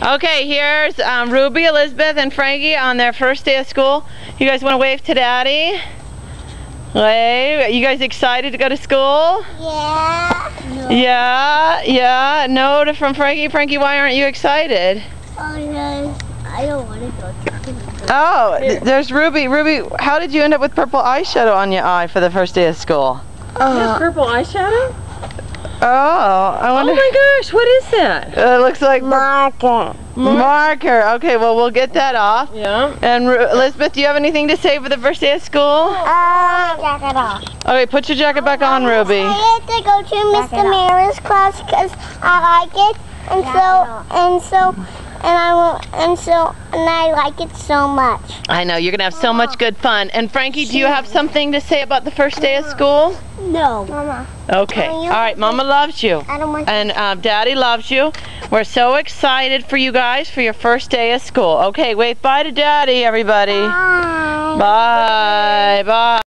Okay, here's Ruby, Elizabeth, and Frankie on their first day of school. You guys want to wave to Daddy? Wave. You guys excited to go to school? Yeah. No. Yeah. No from Frankie. Frankie, why aren't you excited? Oh, I don't want to go to school. Oh, there's Ruby. Ruby, how did you end up with purple eyeshadow on your eye for the first day of school? Purple eyeshadow? Oh, I wonder. Oh my gosh, what is that? It looks like Marker. Marker. Okay, well, we'll get that off. Yeah. And Elizabeth, do you have anything to say for the first day of school? Jacket off. Okay, put your jacket back on, Ruby. I had to go to Mr. Mara's class because I like it, and I like it so much. I know, you're going to have so much good fun. And Frankie, do you have something to say about the first day of school? No. Mama. Okay. All right, Mama loves you. I don't want to. And Daddy loves you. We're so excited for you guys for your first day of school. Okay, wave bye to Daddy, everybody. Bye. Bye. Bye.